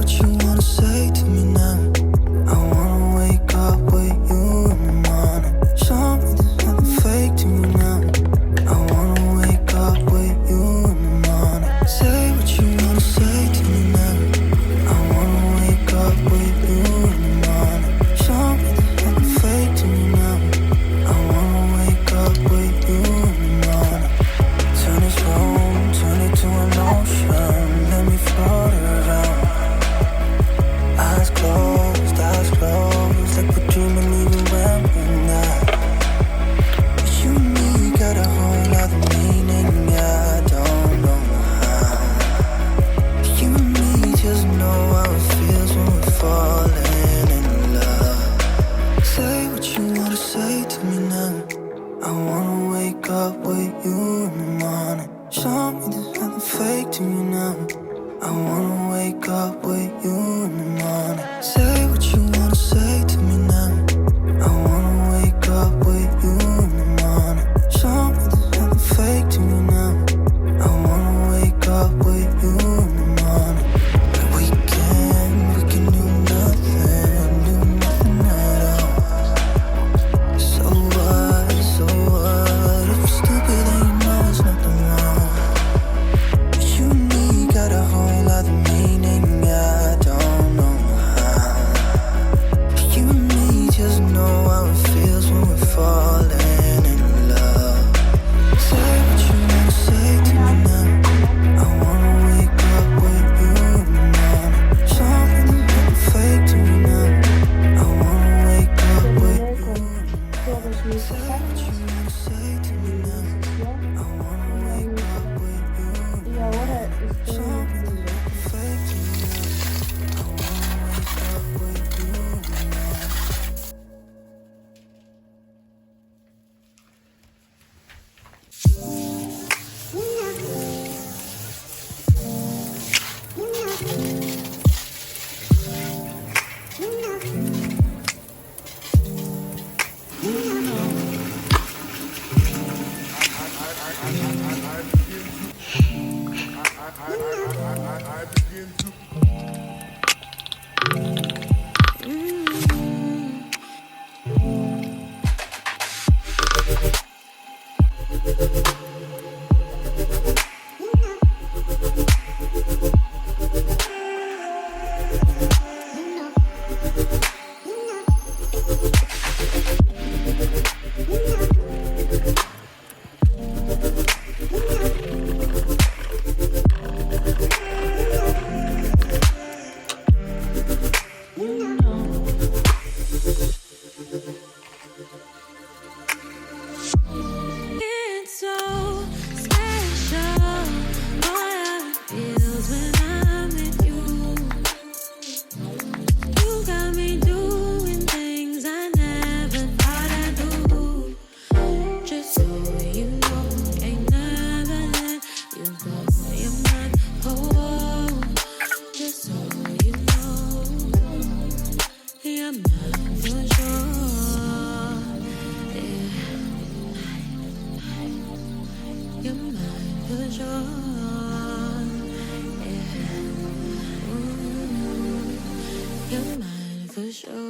what you wanna say to me now. I wanna wake up with you in the morning. Show me there's nothing fake to me now. I wanna wake up with you in the morning. Say what you wanna say to me now. I wanna wake up with you in the morning. Show me there's nothing fake to me now. I wanna wake up with you in the morning. Turn this room, turn it to an ocean. Let me float around. Eyes closed, like we're dreaming even when we're not. But you and me got a whole other meaning, yeah, I don't know how. You and me just know how it feels when we're falling in love. Say what you wanna say to me now. I wanna wake up with you in the morning. Show me there's nothing fake to me now. I wanna wake up with you in the morning. Say what you wanna say to me now. I wanna wake up with you in the morning. Show me there's nothing fake to me now. I wanna wake up with you in the morning. We can do nothing at all. So what, if you're stupid then you know there's nothing wrong. But you and me got a whole other meaning, I don't know how. You and me just know how it feels when we're falling in love. Say what you wanna say to me now. I wanna wake up with you in the morning. Show me there's nothing fake to me now. I wanna wake up with you in the morning. Say what you wanna say to me now. I wanna wake up with you in the morning. Show me there's nothing fake to me now. I wanna wake up with you in the morning. It's so special, boy, how it feels when I'm with you. You got me doing things I never thought I'd do. Just so you know, ain't never let you go. You're mine, oh, just so you know, you're mine for sure. Yeah. You're mine for sure. Yeah. Ooh, you're mine for sure.